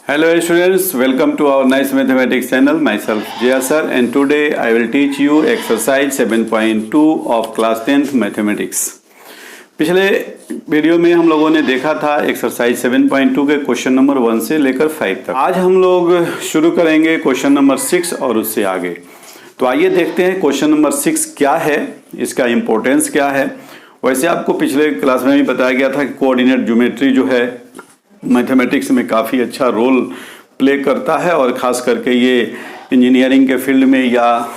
Hello students, welcome to our nice mathematics channel. Myself Jaya sir, and today I will teach you exercise 7.2 of class 10th mathematics. पिछले video में हम लोगों ने देखा था exercise 7.2 के क्वेश्चन नंबर 1 से लेकर 5 तक। आज हम लोग शुरू करेंगे क्वेश्चन नंबर 6 और उससे आगे। तो आइए देखते हैं क्वेश्चन नंबर 6 क्या है, इसका इम्पोर्टेंस क्या है। वैसे आपको पिछले क्लास में भी बताया गया था कि कोऑर्डिनेट ज्योमेट्री जो है मैथमेटिक्स में काफ़ी अच्छा रोल प्ले करता है, और ख़ास करके ये इंजीनियरिंग के फील्ड में या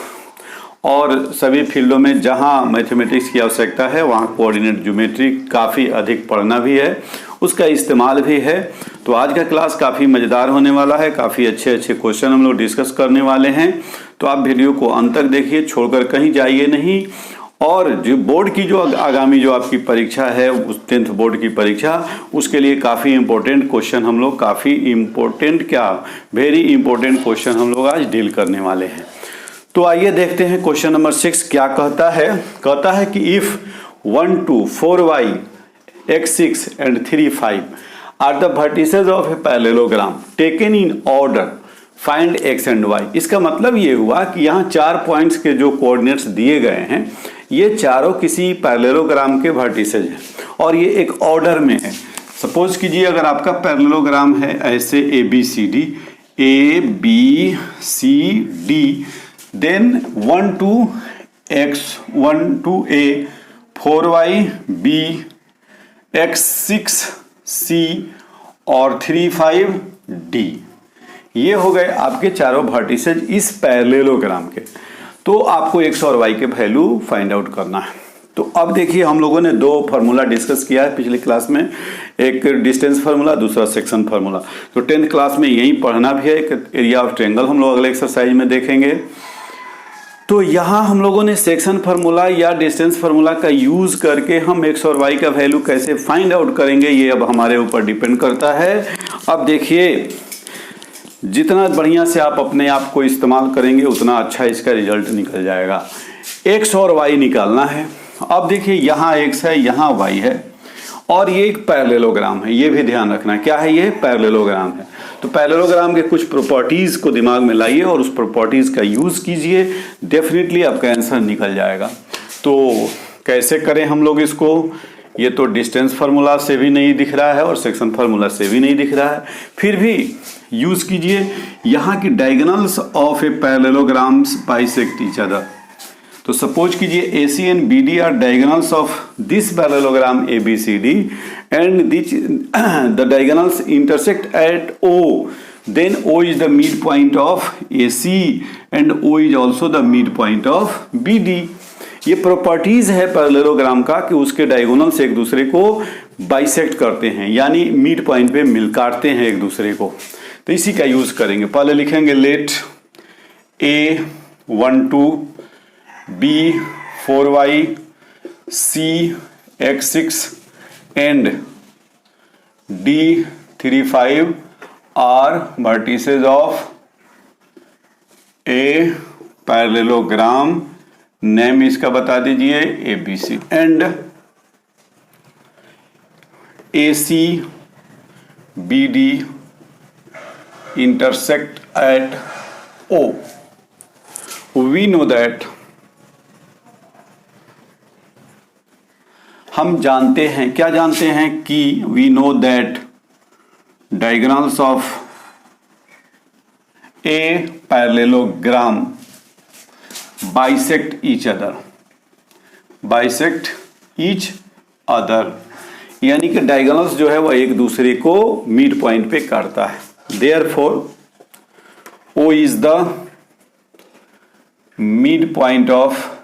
और सभी फील्डों में जहाँ मैथमेटिक्स की आवश्यकता है वहाँ कोऑर्डिनेट ज्योमेट्री काफ़ी अधिक पढ़ना भी है, उसका इस्तेमाल भी है। तो आज का क्लास काफ़ी मज़ेदार होने वाला है, काफ़ी अच्छे अच्छे क्वेश्चन हम लोग डिस्कस करने वाले हैं। तो आप वीडियो को अंत तक देखिए, छोड़कर कहीं जाइए नहीं। और जो बोर्ड की जो आगामी जो आपकी परीक्षा है, उस 10th बोर्ड की परीक्षा, उसके लिए काफ़ी इम्पोर्टेंट क्वेश्चन हम लोग वेरी इंपॉर्टेंट क्वेश्चन हम लोग आज डील करने वाले हैं। तो आइए देखते हैं क्वेश्चन नंबर 6 क्या कहता है। कहता है कि if 1 2 4y x6 and 3 5 are the vertices of a parallelogram taken in order find x and y। इसका मतलब ये हुआ कि यहाँ 4 पॉइंट्स के जो कोऑर्डिनेट्स दिए गए हैं, ये चारों किसी पैरेललोग्राम के वर्टिसेज हैं और ये एक ऑर्डर में है। सपोज कीजिए अगर आपका पैरेललोग्राम है ऐसे A B C D, then 1 2 x 1 2 a 4y b x6 c और 3 5 d, ये हो गए आपके चारों वर्टिसेज इस पैरेललोग्राम के। तो आपको x और y के वैल्यू फाइंड आउट करना है। तो अब देखिए हम लोगों ने दो फार्मूला डिस्कस किया है पिछले क्लास में, एक डिस्टेंस फार्मूला, दूसरा सेक्शन फार्मूला। तो 10th क्लास में यही पढ़ना भी है। एक एरिया ऑफ ट्रायंगल हम लोग अगले एक्सरसाइज में देखेंगे। तो यहाँ हम लोगों ने सेक्शन फार्मूला या डिस्टेंस फार्मूला का यूज करके हम x और y का वैल्यू कैसे फाइंड आउट करेंगे, ये अब हमारे ऊपर डिपेंड करता है। अब देखिए, जितना बढ़िया से आप अपने आप को इस्तेमाल करेंगे उतना अच्छा इसका रिजल्ट निकल जाएगा। x और y निकालना है। अब देखिए यहाँ x है, यहाँ y है, और ये एक पैरेललोग्राम है, ये भी ध्यान रखना है। क्या है ये? पैरेललोग्राम है। तो पैरेललोग्राम के कुछ प्रॉपर्टीज को दिमाग में लाइए और उस प्रॉपर्टीज का यूज कीजिए, डेफिनेटली आपका आंसर निकल जाएगा। तो कैसे करें हम लोग इसको? ये तो डिस्टेंस फार्मूला से भी नहीं दिख रहा है और सेक्शन फार्मूला से भी नहीं दिख रहा है, फिर भी यूज कीजिए। यहाँ की diagonals of a parallelograms bisect each other. तो सपोज कीजिए AC and BD are diagonals of this parallelogram ABCD and the diagonals intersect at O, then O is the midpoint of AC and O is also the midpoint of BD। ये properties है parallelogram का कि उसके diagonals एक दूसरे को bisect करते हैं, यानी मिड पॉइंट पे मिल काटते हैं एक दूसरे को। तो इसी का यूज करेंगे। पहले लिखेंगे late A 1 2 B 4y C x6 and D 3 5 are vertices of a parallelogram. Name इसका बता दीजिए ABC, and AC BD intersect at O। We know that, हम जानते हैं, क्या जानते हैं कि we know that diagonals of a parallelogram bisect each other, यानी कि डायगोनल्स जो है वह एक दूसरे को मिड पॉइंट पे काटता है। Therefore, O is the mid point of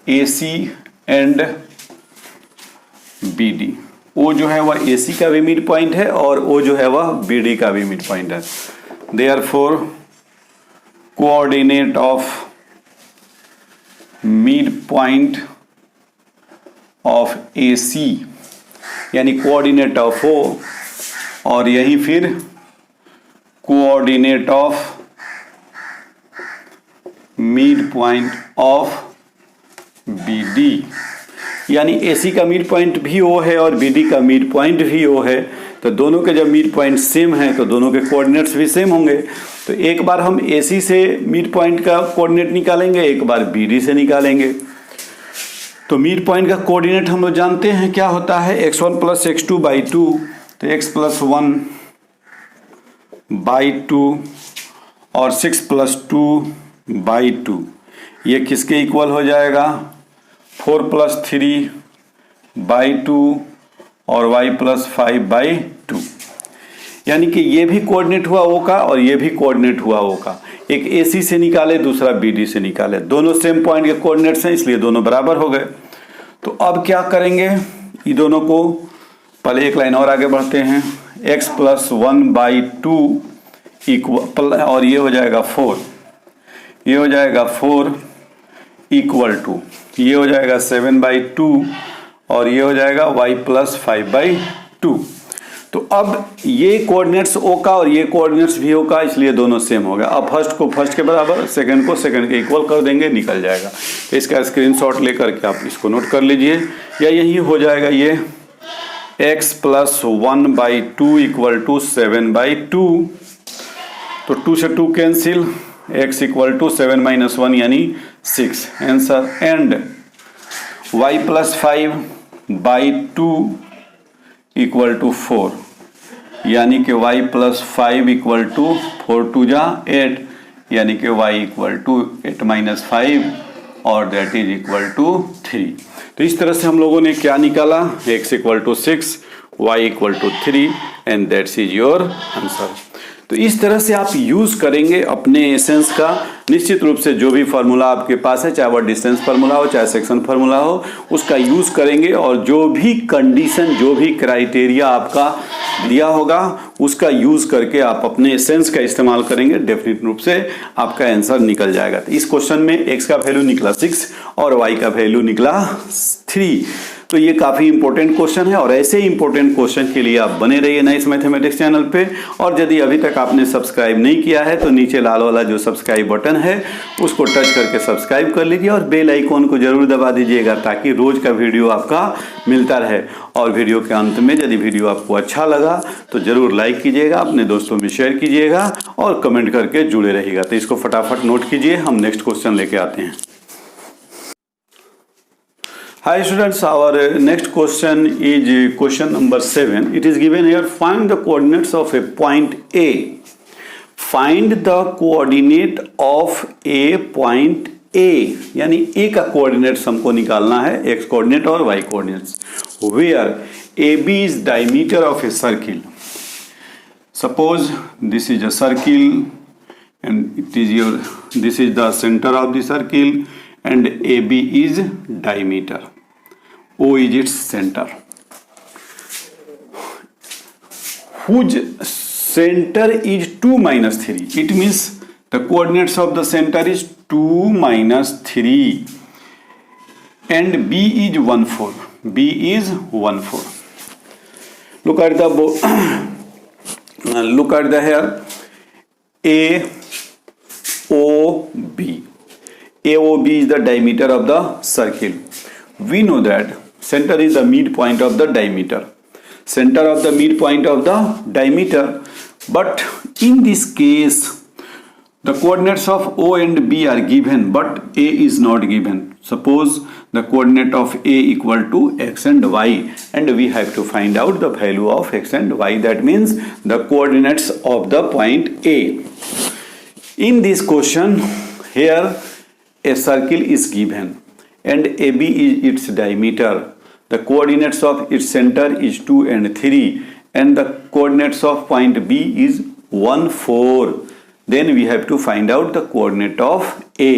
AC and BD। O जो है वह AC का भी मिड पॉइंट है और O जो है वह BD का भी मिड पॉइंट है। Therefore, coordinate of mid point of AC, यानी कोऑर्डिनेट ऑफ O, और यही फिर coordinate of mid point of BD, यानी AC का मिड पॉइंट भी O है और BD का मिड पॉइंट भी O है। तो दोनों के जब मिड पॉइंट सेम है तो दोनों के कोऑर्डिनेट्स भी सेम होंगे। तो एक बार हम AC से मिड पॉइंट का कोऑर्डिनेट निकालेंगे, एक बार BD से निकालेंगे। तो मिड पॉइंट का कोऑर्डिनेट हम लोग जानते हैं क्या होता है, x1 प्लस x2 बाई 2, तो x प्लस 1 बाई 2 और 6 प्लस 2 बाई 2, ये किसके इक्वल हो जाएगा, 4 प्लस 3 बाई 2 और y प्लस 5 बाई 2। यानी कि ये भी कोऑर्डिनेट हुआ O का और ये भी कोऑर्डिनेट हुआ O का। एक AC से निकाले, दूसरा BD से निकाले, दोनों सेम पॉइंट के कोऑर्डिनेट्स हैं इसलिए दोनों बराबर हो गए। तो अब क्या करेंगे, ये दोनों को पहले एक लाइन और आगे बढ़ते हैं, x प्लस 1 बाई 2 इक्वल, और ये हो जाएगा 4, ये हो जाएगा 4 इक्वल टू, ये हो जाएगा 7 बाई 2 और ये हो जाएगा y प्लस 5 बाई 2। तो अब ये कोऑर्डिनेट्स O का और ये कोऑर्डिनेट्स भी O का, इसलिए दोनों सेम हो गया। अब फर्स्ट को फर्स्ट के बराबर, सेकंड को सेकंड के इक्वल कर देंगे, निकल जाएगा। तो इसका स्क्रीनशॉट लेकर के आप इसको नोट कर लीजिए, या यही हो जाएगा ये x plus 1 by 2 equal to 7 by 2। तो 2 से 2 cancel, x equal to 7 minus 1 यानी 6 answer. And y plus 5 by 2 equal to 4, यानी कि y प्लस 5 इक्वल टू 4 टू जा 8, यानी कि y इक्वल टू 8 माइनस 5 और दैट इज इक्वल टू 3। तो इस तरह से हम लोगों ने क्या निकाला, x equal to 6, y equal to 3 and that's is your answer. तो इस तरह से आप यूज करेंगे अपने एसेंस का। निश्चित रूप से जो भी फार्मूला आपके पास है, चाहे वह डिस्टेंस फार्मूला हो चाहे सेक्शन फार्मूला हो, उसका यूज करेंगे और जो भी कंडीशन, जो भी क्राइटेरिया आपका दिया होगा उसका यूज करके आप अपने एसेंस का इस्तेमाल करेंगे, डेफिनेट रूप से आपका आंसर निकल जाएगा। तो इस क्वेश्चन में x का वैल्यू निकला 6 और y का वैल्यू निकला 3। तो ये काफी इंपॉर्टेंट क्वेश्चन है और ऐसे इंपॉर्टेंट क्वेश्चन के लिए आप बने रहिए नाइस मैथमेटिक्स चैनल पे। और यदि अभी तक आपने सब्सक्राइब नहीं किया है तो नीचे लाल वाला जो सब्सक्राइब बटन है उसको टच करके सब्सक्राइब कर लीजिए और बेल आइकॉन को जरूर दबा दीजिएगा ताकि रोज का वीडियो आपका मिलता रहे। और वीडियो के अंत में यदि वीडियो आपको अच्छा लगा तो जरूर लाइक कीजिएगा, अपने दोस्तों में शेयर कीजिएगा और कमेंट करके जुड़े रहिएगा। तो इसको फटाफट नोट कीजिए, हम नेक्स्ट क्वेश्चन लेके आते हैं। Hi students, our next question is question number 7. It is given here, find the coordinates of a point A. Find the coordinate of a point A. यानी A का coordinates हमको निकालना है, X coordinate और Y coordinates. Where AB is diameter of a circle. Suppose this is a circle and this is the center of the circle and AB is diameter. O is its center. Whose center is 2 minus 3. It means the coordinates of the center is 2 minus 3 and B is 1 4. B is 1 4. Look at the here AOB. AOB is the diameter of the circle. We know that center is the midpoint of the diameter. Center of the midpoint of the diameter. But in this case, the coordinates of O and B are given, but A is not given. Suppose the coordinate of A equal to X and Y, and we have to find out the value of X and Y. That means the coordinates of the point A. In this question, here a circle is given and AB is its diameter. The coordinates of its center is 2 and 3 and the coordinates of point B is 1 4. Then we have to find out the coordinate of A.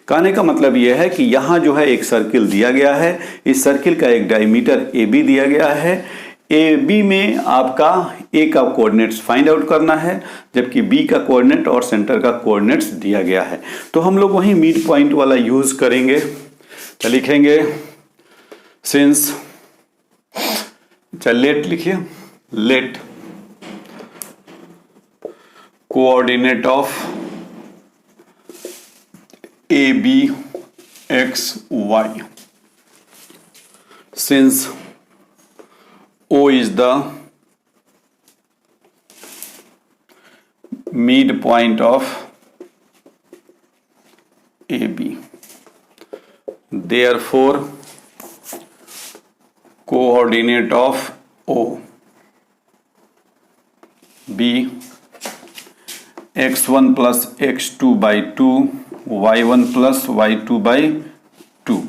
कहने का मतलब यह है कि यहाँ जो है एक सर्किल दिया गया है, इस सर्किल का एक डायमीटर AB दिया गया है। AB में आपका A का कोऑर्डिनेट्स फाइंड आउट करना है जबकि B का कोऑर्डिनेट और सेंटर का कोऑर्डिनेट्स दिया गया है। तो हम लोग वही मिड पॉइंट वाला यूज करेंगे। तो लिखेंगे सिंस, लेट लिखिए, let coordinate of AB X Y, since O is the midpoint of AB. Therefore, coordinate of O be x1 plus x2 by 2, y1 plus y2 by 2.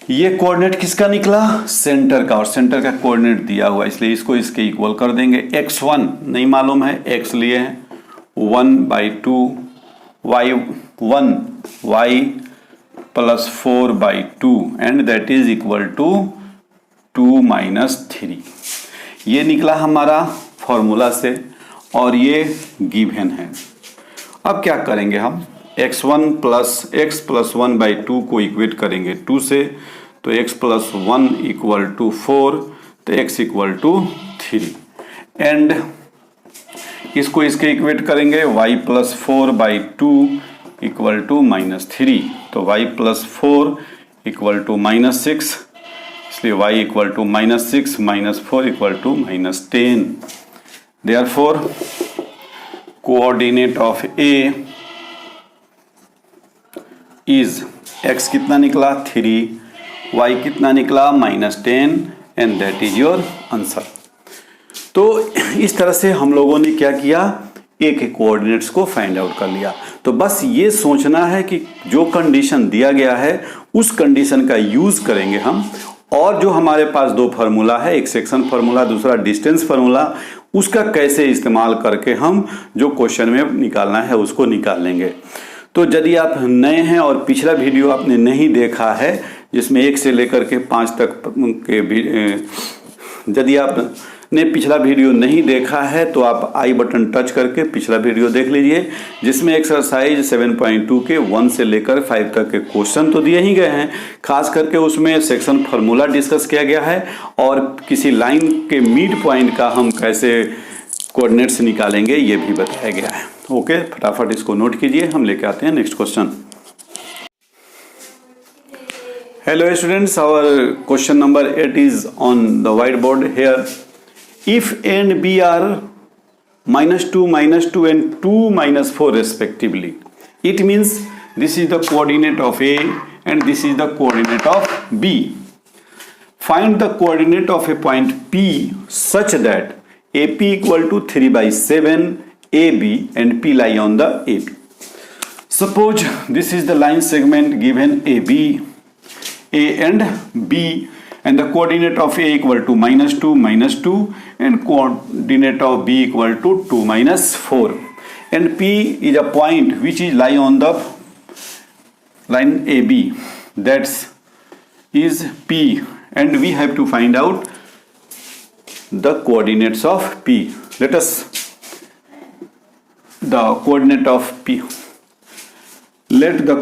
ये coordinate किसका निकला? Centre का, और centre का coordinate दिया हुआ, इसलिए इसको इसके इक्वल कर देंगे। x1 नहीं मालूम है, x लिए हैं 1/2, y1 y plus 4/2 and that is equal to 2 - 3। ये निकला हमारा फॉर्मूला से और ये गिवन है। अब क्या करेंगे हम? x1 प्लस x प्लस 1/2 को इक्वेट करेंगे 2 से, तो x प्लस 1 इक्वल टू 4, तो x इक्वल टू 3 एंड इसको इसके इक्वेट करेंगे y प्लस 4/2 इक्वल टू -3, तो y प्लस 4 इक्वल टू -6, इसलिए y equal to -6 - 4 equal to -10। Therefore, coordinate of A is x कितना निकला? 3, y कितना निकला? -10 and that is your answer. तो इस तरह से हम लोगों ने क्या किया? ए के कोऑर्डिनेट्स को फाइंड आउट कर लिया। तो बस ये सोचना है कि जो कंडीशन दिया गया है उस कंडीशन का यूज करेंगे हम, और जो हमारे पास दो फार्मूला है, एक सेक्शन फार्मूला, दूसरा डिस्टेंस फार्मूला, उसका कैसे इस्तेमाल करके हम जो क्वेश्चन में निकालना है उसको निकाल लेंगे। तो यदि आप नए हैं और पिछला वीडियो आपने नहीं देखा है जिसमें 1 से लेकर के 5 तक के, यदि आपने पिछला वीडियो नहीं देखा है तो आप आई बटन टच करके पिछला वीडियो देख लीजिए, जिसमें एक्सरसाइज 7.2 के 1 से लेकर 5 तक के क्वेश्चन तो दिए ही गए हैं। खास करके उसमें सेक्शन फार्मूला डिस्कस किया गया है और किसी लाइन के मिड पॉइंट का हम कैसे कोऑर्डिनेट्स निकालेंगे ये भी बताया गया है। ओके, फटाफट इसको नोट कीजिए, हम लेके आते हैं next question. Hello students, our question number 8 is on the whiteboard here. If A and B are -2, -2 and 2, -4 respectively, it means this is the coordinate of A and this is the coordinate of B. Find the coordinate of a point P such that AP equal to 3/7 AB and P lie on the AB. Suppose this is the line segment given AB, A and B, and the coordinate of A equal to -2, -2 and coordinate of B equal to 2, -4, and P is a point which is lie on the line AB, that's is P, and we have to find out the coordinates of P. Let us the coordinate of P. Let the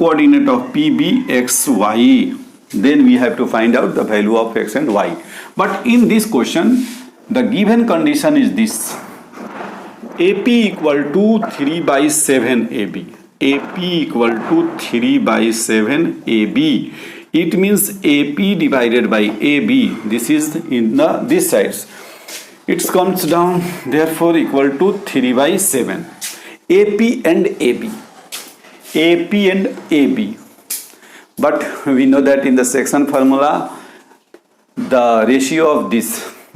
coordinate of P be x, y. Then we have to find out the value of x and y. But in this question, the given condition is this: AP equal to 3/7 AB. AP equal to 3/7 AB. It means AP divided by AB. This is in this sides. It comes down, therefore equal to 3/7. AP and AB. AP and AB, but we know that in the section formula the ratio of this,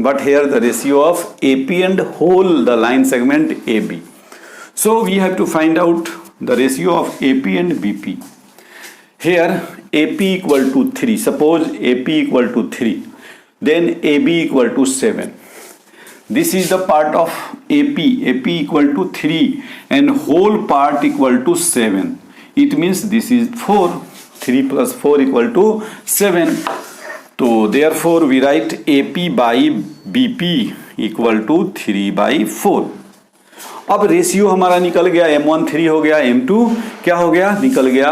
but here the ratio of AP and whole the line segment AB. So we have to find out the ratio of AP and BP. Here AP equal to 3, suppose AP equal to 3, then AB equal to 7. This is the part of AP equal to 3 and whole part equal to 7. It means this is 4, 3 plus 4 equal to 7. So therefore we write AP by BP equal to 3/4. अब ratio हमारा निकल गया, M1 3 हो गया, M2 क्या हो गया? निकल गया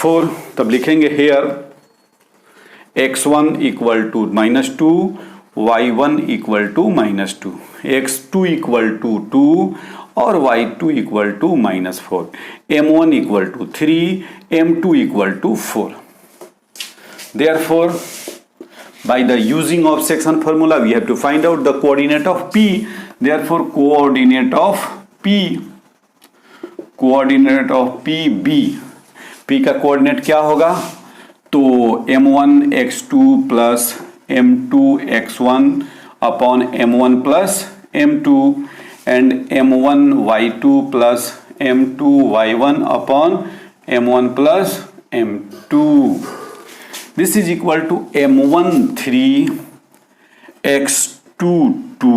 4। तब लिखेंगे here x1 equal to -2, y1 equal to -2, x2 equal to 2 और y2 equal to -4, m1 equal to 3, m2 equal to 4. Therefore by the using of section formula we have to find out the coordinate of P. Therefore coordinate of P B. P का coordinate क्या होगा? तो m1 x2 plus m2 x1 upon m1 plus m2 and m1 y2 plus m2 y1 upon m1 plus m2. This is equal to m1 3 x2 2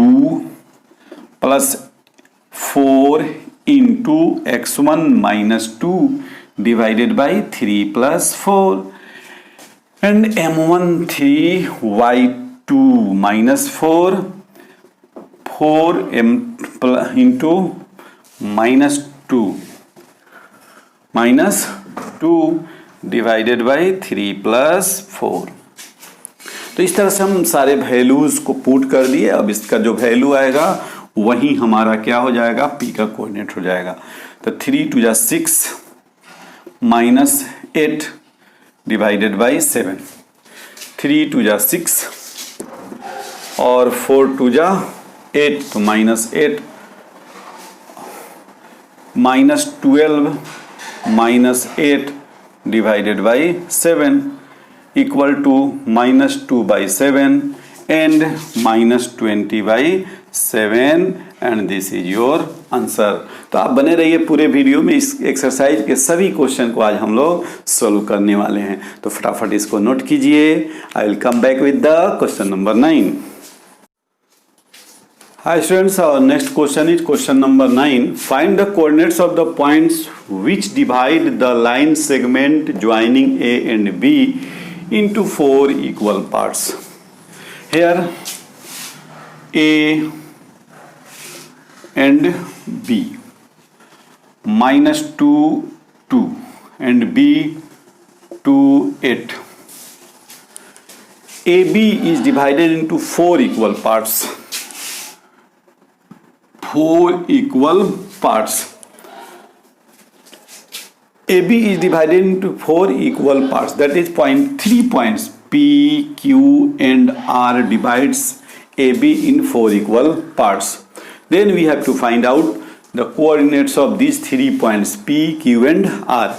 plus 4 into x1 minus 2 divided by 3 plus 4 and m1 3 y2 minus 4 m into minus 2 divided by 3 plus 4. तो इस तरह से हम सारे values को put कर दिए. अब इसका जो वैल्यू आएगा वही हमारा क्या हो जाएगा? P का कोऑर्डिनेट हो जाएगा. तो 3 2 जा 6 माइनस 8 डिवाइडेड बाई 7. 3 2 जा 6 और 4 2 जा 8 तो minus 8 minus 12 minus 8 divided by 7 equal to minus 2 by 7 and minus 20 by 7 and this is your answer. तो आप बने रहिए पूरे वीडियो में. इस एक्सरसाइज के सभी क्वेश्चन को आज हम लोग सोल्व करने वाले हैं. तो फटाफट इसको नोट कीजिए. I will come back with the question number 9. Hi students, our next question is question number 9. Find the coordinates of the points which divide the line segment joining A and B into 4 equal parts. Here A and B minus 2 2 and B 2 8. AB is divided into 4 equal parts. 4 equal parts. AB is divided into 4 equal parts. That is 3 points P, Q and R divides AB in 4 equal parts. Then we have to find out the coordinates of these 3 points P, Q and R.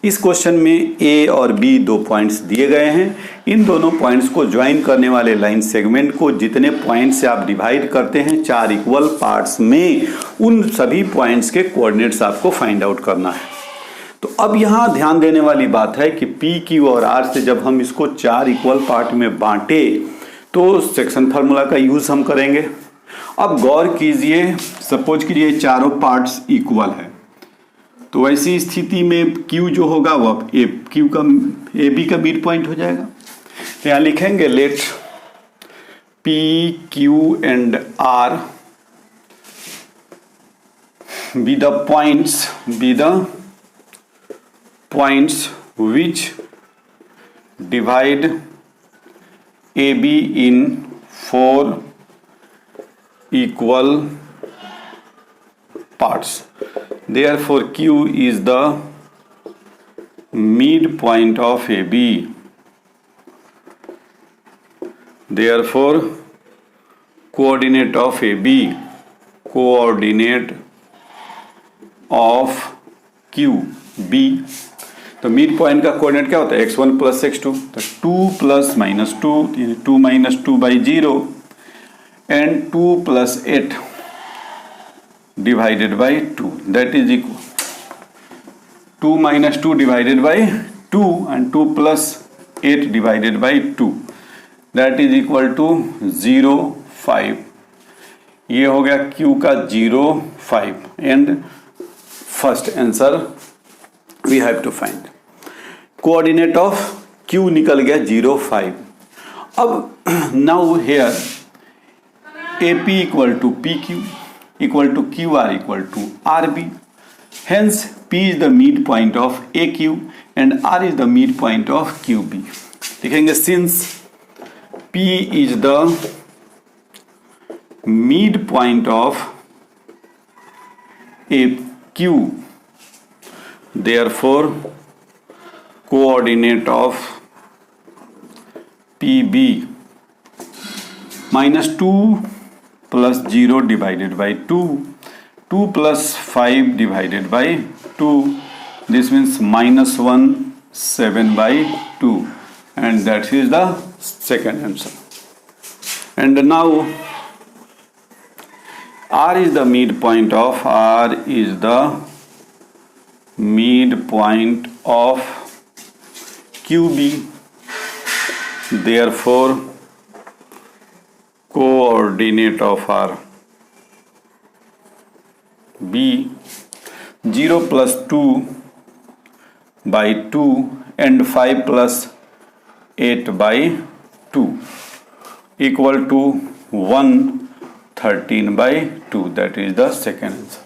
इस question में A और B 2 points दिए गए हैं. इन दोनों points को join करने वाले लाइन सेगमेंट को जितने पॉइंट से आप डिवाइड करते हैं 4 इक्वल पार्ट्स में, उन सभी पॉइंट्स के कोऑर्डिनेट्स आपको फाइंड आउट करना है. तो अब यहाँ ध्यान देने वाली बात है कि P, Q और R से जब हम इसको 4 इक्वल पार्ट में बांटे तो सेक्शन फार्मूला का यूज हम करेंगे. अब गौर कीजिए, सपोज कीजिए चारों पार्ट्स इक्वल है तो ऐसी स्थिति में Q जो होगा वह Q का AB का मिड पॉइंट हो जाएगा. तो यहाँ लिखेंगे late P, Q and R be the points which divide AB in 4 equal parts. Therefore Q is the midpoint of AB. Therefore coordinate of AB, coordinate of Q B. तो mid point का coordinate क्या होता है? x1 plus x2. तो 2 plus minus 2 2 minus 2 by 0 and 2 plus 8 divided by 2, that is equal 2 minus 2 divided by 2 and 2 plus 8 divided by 2, that is equal to 0 5. ये हो गया Q का 0 5 and first answer we have to find. Coordinate of Q निकल गया 0 5. अब now here AP equal to PQ equal to QR equal to RB. Hence P is the midpoint of AQ and R is the midpoint of QB. लिखेंगे since P is the midpoint of AQ, therefore coordinate of PB -2 plus 0 divided by 2, 2 plus 5 divided by 2, this means -1 7/2, and that is the second answer. And now R is the midpoint of QB. Therefore, coordinate of R B 0 plus 2/2 and 5 plus 8/2 equal to 113/2. That is the second answer.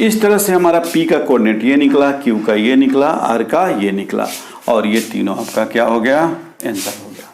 इस तरह से हमारा P का coordinate ये निकला, Q का ये निकला, R का ये निकला, और ये तीनों आपका क्या हो गया, आंसर हो गया।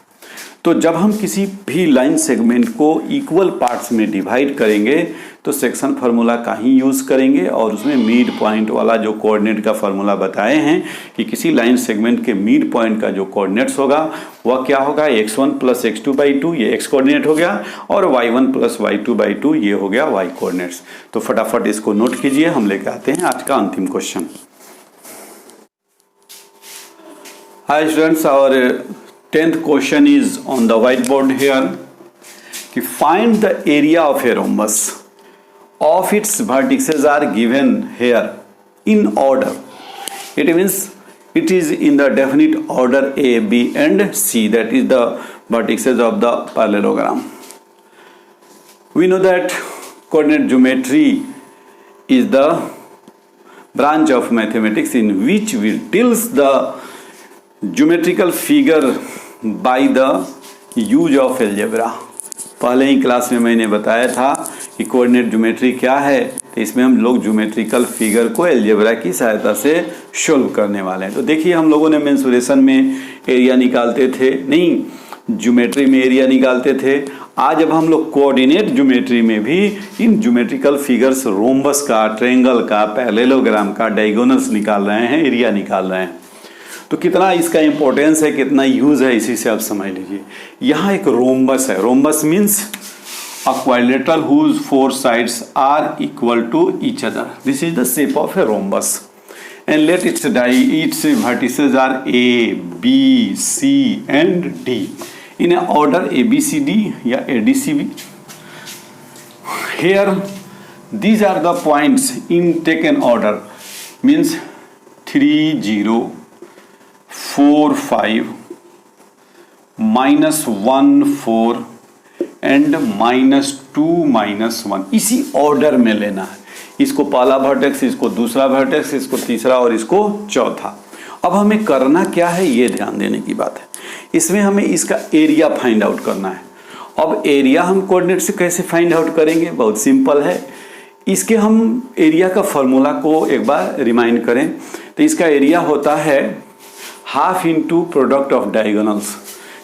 तो जब हम किसी भी लाइन सेगमेंट को इक्वल पार्ट्स में डिवाइड करेंगे तो सेक्शन फार्मूला का ही यूज करेंगे, और उसमें मिड पॉइंट वाला जो कोऑर्डिनेट का फार्मूला बताए हैं कि किसी लाइन सेगमेंट के मिड पॉइंट का जो कोऑर्डिनेट्स होगा वह क्या होगा, x1 प्लस x2/2 ये x कोऑर्डिनेट हो गया, और y1 प्लस y2/2 ये हो गया y कोऑर्डिनेट्स। तो फटाफट इसको नोट कीजिए, हम लेकर आते हैं आज का अंतिम क्वेश्चन। हाय स्टूडेंट्स, और 10th question is on the whiteboard here. Find the area of a rhombus. Of its vertices are given here in order. It means it is in the definite order A, B and C. That is the vertices of the parallelogram. We know that coordinate geometry is the branch of mathematics in which we deals the geometrical figure by the use of algebra. पहले ही class में मैंने बताया था कि coordinate geometry क्या है, तो इसमें हम लोग ज्योमेट्रिकल फिगर को एल्जेब्रा की सहायता से सोल्व करने वाले हैं। तो देखिए, हम लोगों ने मेंसुरेशन में एरिया निकालते थे, नहीं ज्योमेट्री में एरिया निकालते थे। आज अब हम लोग कोऑर्डिनेट ज्योमेट्री में भी इन ज्योमेट्रिकल फिगर्स रोम्बस का, ट्रायंगल का, पैरेललोग्राम का, डायगोनल्स निकाल रहे हैं, एरिया निकाल रहे हैं। तो कितना इसका इंपॉर्टेंस है, कितना यूज है, इसी से आप समझ लीजिए। यहाँ एक रोम्बस है। Rhombus means a quadrilateral whose 4 sides are equal to each other. This is the shape of a rhombus and let its vertices are A, B, C and D in a order ABCD या ADCB। Here these are the points in taken order, means 3 0 4 5 -1 4 and -2 -1, इसी order में लेना है। इसको पहला vertex, इसको दूसरा vertex, इसको तीसरा और इसको चौथा। अब हमें करना क्या है, ये ध्यान देने की बात है। इसमें हमें इसका एरिया फाइंड आउट करना है। अब एरिया हम कोऑर्डिनेट से कैसे फाइंड आउट करेंगे, बहुत सिंपल है। इसके हम एरिया का फॉर्मूला को एक बार रिमाइंड करें तो इसका एरिया होता है half into product of diagonals.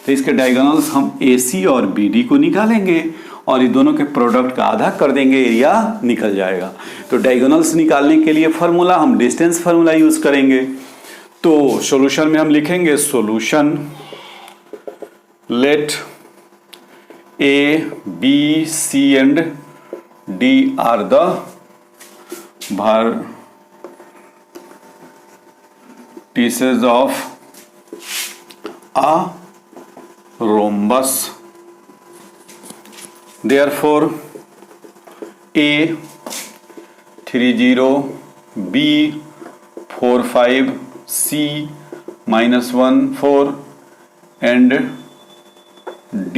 तो इसके डायगोनल्स हम AC और BD को निकालेंगे और ये दोनों के प्रोडक्ट का आधा कर देंगे, एरिया निकल जाएगा। तो डायगोनल्स निकालने के लिए फॉर्मूला हम डिस्टेंस फार्मूला यूज करेंगे। तो सॉल्यूशन में हम लिखेंगे solution let A, B, C and D are the vertices of a rhombus. Therefore, A 3 0, B 4 5, C -1 4 and D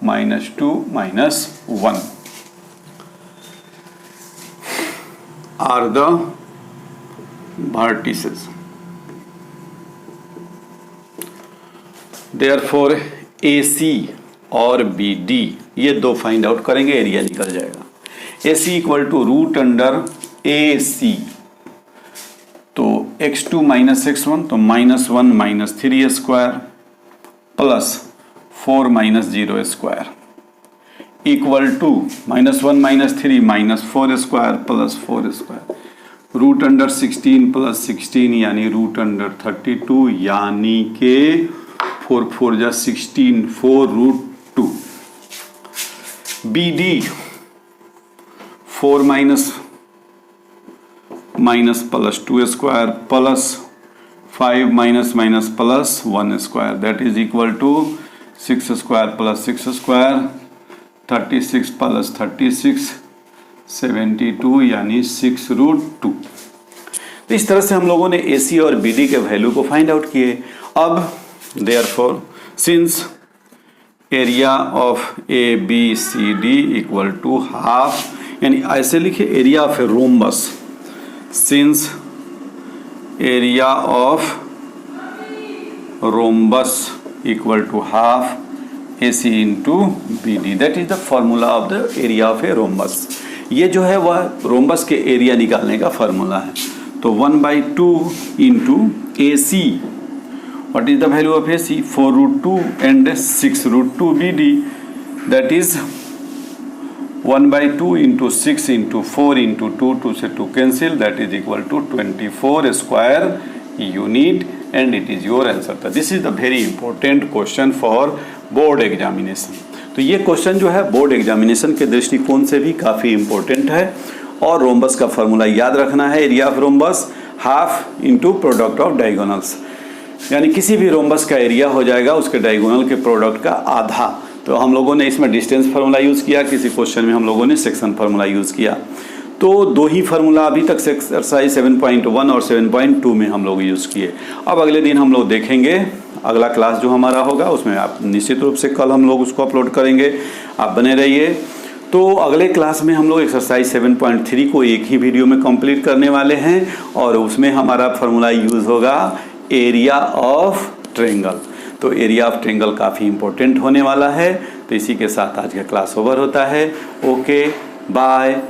-2 -1 are the vertices. Therefore AC और BD ये दो फाइंड आउट करेंगे, area निकल जाएगा। AC इक्वल टू √AC, तो x2 -x1 तो -1 -3 square plus 4 -0 square equal to -1 -3 -4 square plus 4 square √16 plus 16 यानी √32 यानी के 4 4 जा 16 4 √2 BD 4 minus plus 2 square plus 5 minus minus plus 1 square that is equal to 6 square plus 6 square 36 plus 36 72 यानी 6√2। तो इस तरह से हम लोगों ने AC और BD के वैल्यू को फाइंड आउट किए। अब therefore since area of ABCD equal to half, यानी ऐसे लिखे area of a rhombus, since area of rhombus equal to half AC into BD, that is the formula of the area of a rhombus. ये जो है वह rhombus के area निकालने का फॉर्मूला है। तो 1/2 into AC, what is the value of AC? 4√2 and 6√2 BD, that is 1/2 into 6 into 4 into 2, 2 से 2 cancel, that is equal to 24 square unit and it is your answer। This is the very important question for board examination। तो ये question जो है board examination के दृष्टिकोण से भी काफ़ी इंपॉर्टेंट है। और रोम्बस का फॉर्मूला याद रखना है, area of rhombus half into product of diagonals, यानी किसी भी रोम्बस का एरिया हो जाएगा उसके डायगोनल के प्रोडक्ट का आधा। तो हम लोगों ने इसमें डिस्टेंस फार्मूला यूज़ किया, किसी क्वेश्चन में हम लोगों ने सेक्शन फार्मूला यूज़ किया। तो दो ही फार्मूला अभी तक एक्सरसाइज 7.1 और 7.2 में हम लोग यूज़ किए। अब अगले दिन हम लोग देखेंगे, अगला क्लास जो हमारा होगा उसमें आप निश्चित रूप से कल हम लोग उसको अपलोड करेंगे, आप बने रहिए। तो अगले क्लास में हम लोग एक्सरसाइज 7.3 को एक ही वीडियो में कंप्लीट करने वाले हैं और उसमें हमारा फार्मूला यूज़ होगा एरिया ऑफ ट्रायंगल। तो एरिया ऑफ ट्रायंगल काफ़ी इंपॉर्टेंट होने वाला है। तो इसी के साथ आज का क्लास ओवर होता है। Okay, bye.